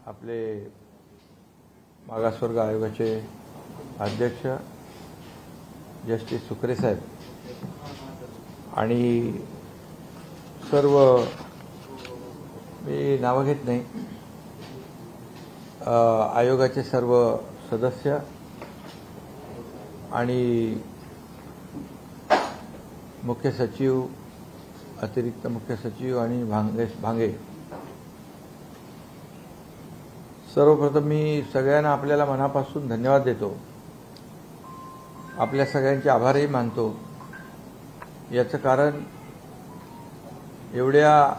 आपले मागासवर्ग आयोगाचे अध्यक्ष जस्टिस सुकरे साहेब आणि सर्व मी नाव घेत नाही आयोगाचे सर्व सदस्य आणि मुख्य सचिव, अतिरिक्त मुख्य सचिव आणि भांगे सर्वप्रथम मी सगळ्यांना आपल्याला मनापासून धन्यवाद देतो. आपल्या सगळ्यांचे आभारही मानतो. याचं कारण एवढ्या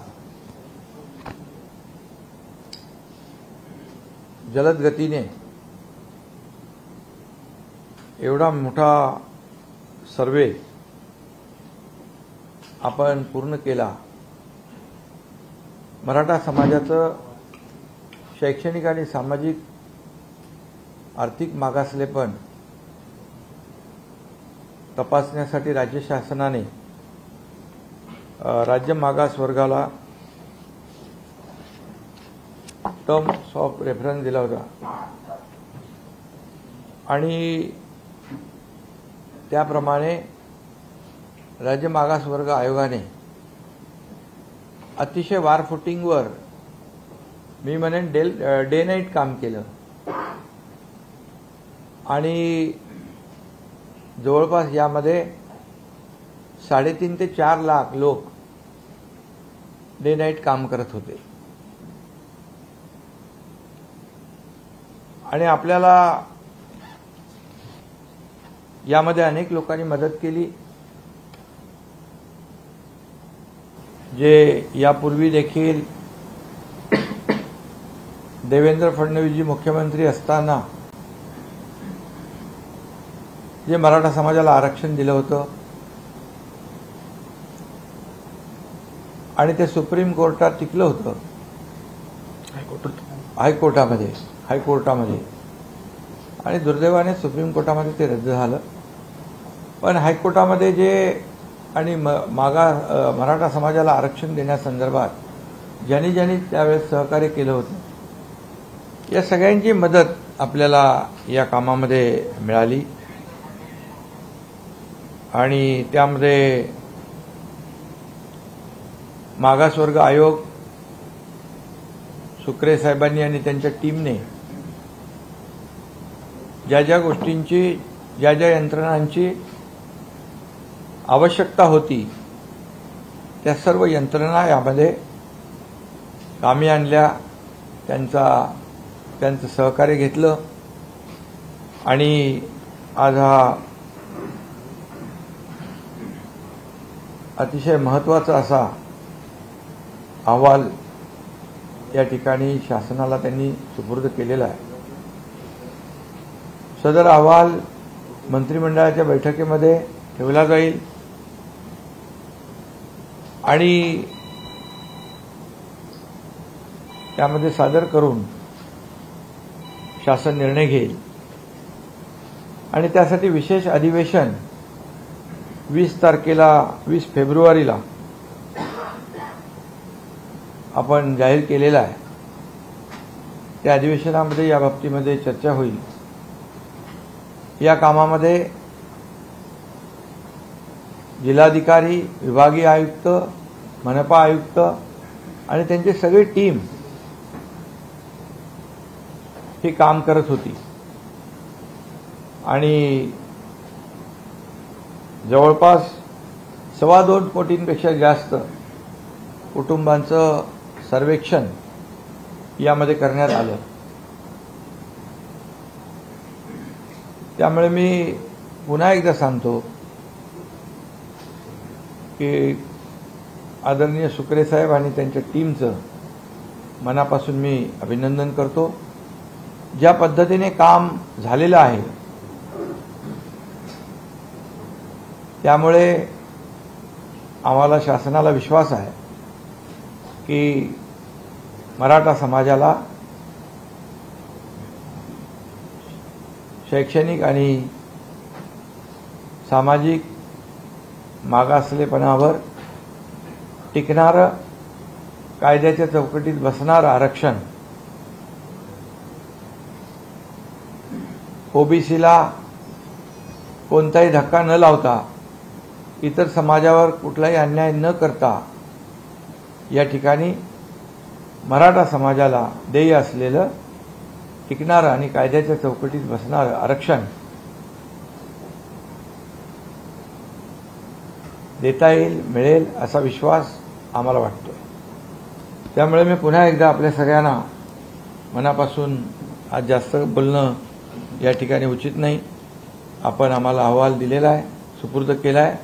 जलद गतीने एवढा मोठा सर्वे आपण पूर्ण केला. मराठा समाजाचं शैक्षणिक आणि सामाजिक आर्थिक मागासलेपण तपासण्यासाठी राज्य शासनाने राज्य मागास वर्गाला टर्म्स ऑफ रेफरन्स दिला होता आणि त्याप्रमाणे राज्य मागास वर्ग आयोगाने अतिशय वारफुटिंगवर मी म्हणेन डे नाईट काम केलं आणि जवळपास यामध्ये 3.5 ते 4 लाख लोक डे नाईट काम करत होते आणि आपल्याला यामध्ये अनेक लोकांनी मदत केली जे यापूर्वी देखील देवेंद्र फडणवीसजी मुख्यमंत्री असताना जे मराठा समाजाला आरक्षण दिलं होतं आणि ते सुप्रीम कोर्टात टिकलं होतं, हायकोर्टामध्ये आणि दुर्दैवाने सुप्रीम कोर्टामध्ये ते रद्द झालं. पण हायकोर्टामध्ये जे आणि मराठा समाजाला आरक्षण देण्यासंदर्भात ज्यांनी त्यावेळेस सहकार्य केलं होतं या सगळ्यांची मदत आपल्याला या कामामध्ये मिळाली आणि त्यामध्ये मागासवर्ग आयोग, सुकरे साहेबांनी आणि त्यांच्या टीमने ज्या गोष्टींची ज्या यंत्रणांची आवश्यकता होती त्या सर्व यंत्रणा यामध्ये कामी आणल्या, त्यांचं सहकार्य घेतलं आणि आज हा अतिशय महत्त्वाचा असा अहवाल या ठिकाणी शासनाला त्यांनी सुपूर्द केलेला आहे. सदर अहवाल मंत्रिमंडळाच्या बैठकीमध्ये ठेवला जाईल आणि त्यामध्ये सादर करून शासन निर्णय घेईल आणि त्यासाठी विशेष अधिवेशन 20 फेब्रुवारीला आपण जाहीर केलेला आहे. त्या अधिवेशनामध्ये या बाबतीमध्ये चर्चा होईल. या कामामध्ये जिल्हाधिकारी, विभागीय आयुक्त, मनपा आयुक्त आणि त्यांची सगळी टीम ही काम करत होती आणि जवळपास 2.25 कोटींपेक्षा जास्त कुटुंबांचं सर्वेक्षण यामध्ये करण्यात आलं. त्यामुळे मी पुन्हा एकदा सांगतो की आदरणीय सुकरे साहेब आणि त्यांच्या टीमचं मनापासून मी अभिनंदन करतो. ज्या पद्धतीने काम झालेलं आहे त्यामुळे आम्हाला शासनाला विश्वास आहे की मराठा समाजाला शैक्षणिक आणि सामाजिक मागासलेपणावर टिकणारं, कायद्याच्या चौकटीत बसणारं आरक्षण ओबीसीला कोणताही धक्का न लावता, इतर समाजावर कुठलाही अन्याय न करता या ठिकाणी मराठा समाजाला देय असलेलं टिकणारं आणि कायद्याच्या चौकटीत बसणारं आरक्षण देता येईल, मिळेल असा विश्वास आम्हाला वाटतो. त्यामुळे मी पुन्हा एकदा आपल्या सगळ्यांना मनापासून आज जास्त बोलणं या ठिकाणी उचित नाही. आपण आम्हाला अहवाल दिलेला आहे, सुपूर्द केला आहे.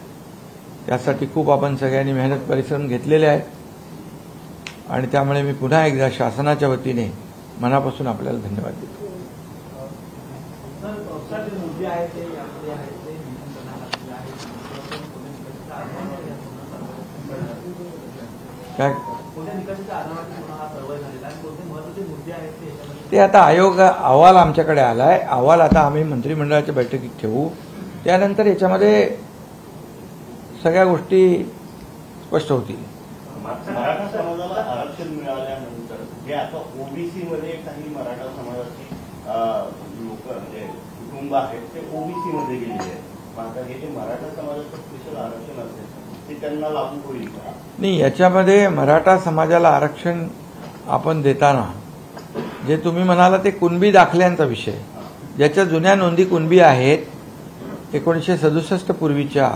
त्यासाठी खूप आपण सगळ्यांनी मेहनत परिश्रम घेतलेले आहेत आणि त्यामुळे मी पुन्हा एकदा शासनाच्या वतीने मनापासून आपल्याला धन्यवाद देतो. काय ते आता आयोग अहवाल आमच्याकडे आलाय. अहवाल आता आम्ही मंत्रिमंडळाच्या बैठकीत ठेवू. त्यानंतर याच्यामध्ये सगळ्या गोष्टी स्पष्ट होतील. मराठा समाजाला आरक्षण मिळाल्यानंतर जे आता ओबीसी मध्ये काही मराठा समाजाची लोक म्हणजे कुटुंब आहेत ते ओबीसी मध्ये गेलेले आहेत. आता हे जे मराठा समाजाचं स्पेशल आरक्षण असेल ते त्यांना लागू होईल का? नाही, याच्यामध्ये मराठा समाजाला आरक्षण आपण देताना जे तुम्ही म्हणाला ते कुणबी दाखल्यांचा विषय, ज्याच्या जुन्या नोंदी कुणबी आहेत 1967 पूर्वीच्या,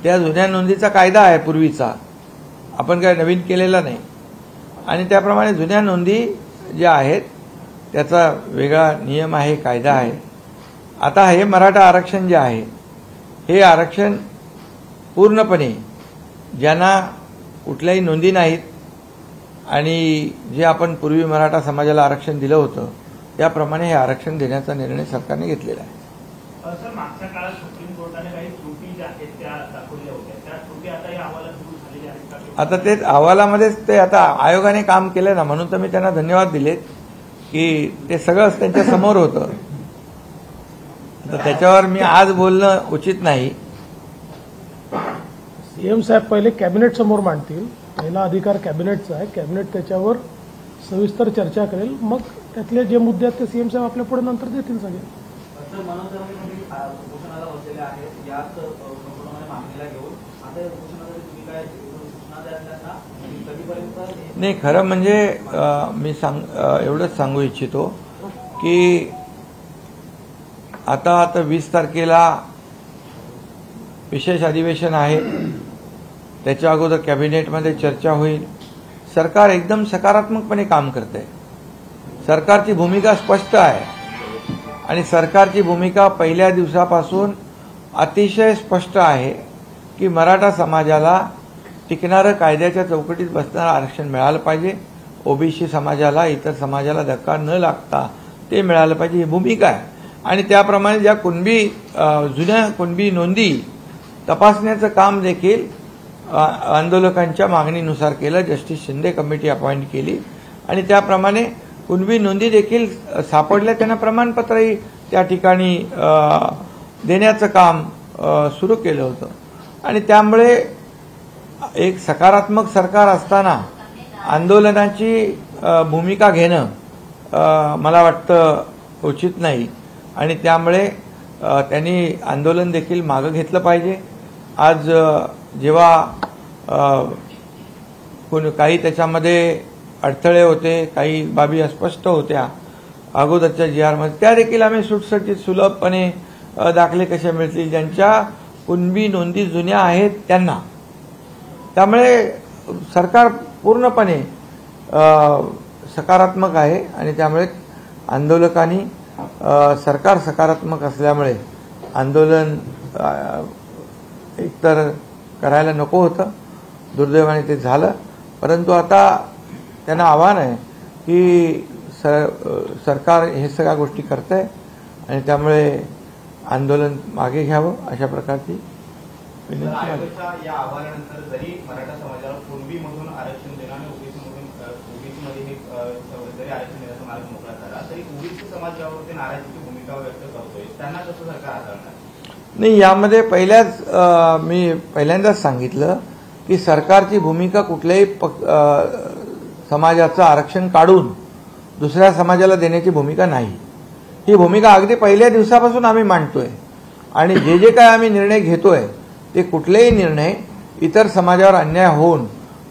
त्या जुन्या नोंदीचा कायदा आहे पूर्वीचा, आपण काय नवीन केलेला नाही. आणि त्याप्रमाणे जुन्या नोंदी ज्या आहेत त्याचा वेगळा नियम आहे, कायदा आहे. आता हे मराठा आरक्षण जे आहे हे आरक्षण पूर्णपणे ज्यांना कुठल्याही नोंदी नाहीत आणि जे आपण पूर्वी मराठा समाजाला आरक्षण दिलं होतं त्याप्रमाणे हे आरक्षण देण्याचा निर्णय सरकारने घेतलेला आहे. सर, मागच्या काळात सुप्रीम कोर्टाने काही त्रुटी ज्या आहेत त्या दाखवल्या होत्या, त्या त्रुटी आता या अहवालात दूर झालेल्या आहेत का? आता तेच अहवालामध्येच ते आता आयोगाने काम केलं ना, म्हणून तर मी त्यांना धन्यवाद दिलेत की ते सगळंच त्यांच्या समोर होतं. तर त्याच्यावर मी आज बोलणं उचित नाही. सीएम साहेब पहिले कॅबिनेट समोर मांडतील. पहिला अधिकार कॅबिनेटचा आहे. कॅबिनेट त्याच्यावर सविस्तर चर्चा करेल. मग त्यातले जे मुद्दे आहेत ते सीएम साहेब आपल्या पुढे नंतर देतील सगळे. उपोषणाला बसलेले आहेत, याच संपूर्णपणे मागणीला घेऊन आता उपोषणासाठी तुम्ही काय सूचना द्याल त्यांना? कधीपर्यंत? नाही, खरं म्हणजे मी एवढंच सांगू इच्छितो की आता 20 तारखेला विशेष अधिवेशन आहे. त्याच्या अगोदर कॅबिनेटमध्ये चर्चा होईल. सरकार एकदम सकारात्मकपणे काम करते. सरकारची भूमिका स्पष्ट आहे आणि सरकारची भूमिका पहिल्या दिवसापासून अतिशय स्पष्ट आहे की मराठा समाजाला टिकणारं कायद्याच्या चौकटीत बसणारं आरक्षण मिळालं पाहिजे. ओबीसी समाजाला, इतर समाजाला धक्का न लागता ते मिळालं पाहिजे, ही भूमिका आहे. आणि त्याप्रमाणे ज्या जुन्या कुणबी नोंदी तपासण्याचं काम देखील आंदोलकांच्या मागणीनुसार केलं. जस्टिस शिंदे कमिटी अपॉइंट केली आणि त्याप्रमाणे कुणबी नोंदी देखील सापडल्या. त्यांना प्रमाणपत्रही त्या ठिकाणी देण्याचं काम सुरू केलं होतं. आणि त्यामुळे एक सकारात्मक सरकार असताना आंदोलनाची भूमिका घेणं मला वाटतं उचित नाही आणि त्यामुळे त्यांनी आंदोलन देखील मागं घेतलं पाहिजे. आज जेव्हा काही त्याच्यामध्ये अडथळे होते, काही बाबी अस्पष्ट होत्या अगोदरच्या GR मध्ये, त्या देखील आम्ही सुटसुटीत सुलभपणे दाखले कसे मिळतील ज्यांच्या कुणबी नोंदी जुन्या आहेत त्यांना. त्यामुळे सरकार पूर्णपणे सकारात्मक आहे आणि त्यामुळे आंदोलकांनी सरकार सकारात्मक असल्यामुळे आंदोलन एकतर करायला नको होतं, दुर्दैवाने ते झालं. परंतु आता त्यांना आव्हान आहे की सरकार हे सगळ्या गोष्टी करतंय आणि त्यामुळे आंदोलन मागे घ्यावं अशा प्रकारची विनंती आहे. या अहवालानंतर जरी मराठा समाजाला कुणबीमधून आरक्षण देणं आणि ओबीसीमध्ये जरी आरक्षण देण्याचा मार्ग मोकळा झाला तरी ओबीसी समाज यावरती नाराजीची भूमिका व्यक्त करतोय, त्यांना कसं सरकार हाताळणार? नाही, यामध्ये मी पहिल्यांदाच सांगितलं की सरकारची भूमिका कुठल्याही समाजाचं आरक्षण काढून दुसऱ्या समाजाला देण्याची भूमिका नाही. ही भूमिका अगदी पहिल्या दिवसापासून आम्ही मांडतोय आणि जे जे काय आम्ही निर्णय घेतोय ते कुठलेही निर्णय इतर समाजावर अन्याय होऊन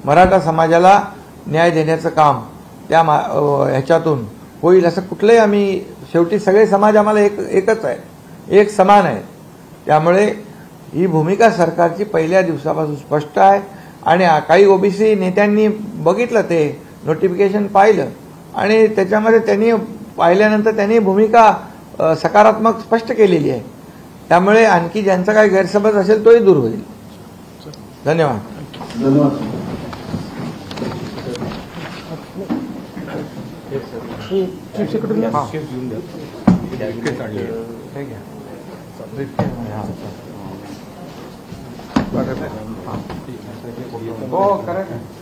मराठा समाजाला न्याय देण्याचं काम त्या ह्याच्यातून होईल असं कुठलंही आम्ही, शेवटी सगळे समाज आम्हाला एकच आहे, एक समान आहे. त्यामुळे ही भूमिका सरकारची पहिल्या दिवसापासून स्पष्ट आहे आणि काही ओबीसी नेत्यांनी बघितलं, ते नोटिफिकेशन पाहिलं आणि त्याच्यामध्ये त्यांनी पाहिल्यानंतर त्यांनी भूमिका सकारात्मक स्पष्ट केलेली आहे. त्यामुळे आणखी ज्यांचा काही गैरसमज असेल तोही दूर होईल. धन्यवाद. चीफ सेक्रेटरी हो करेक्ट.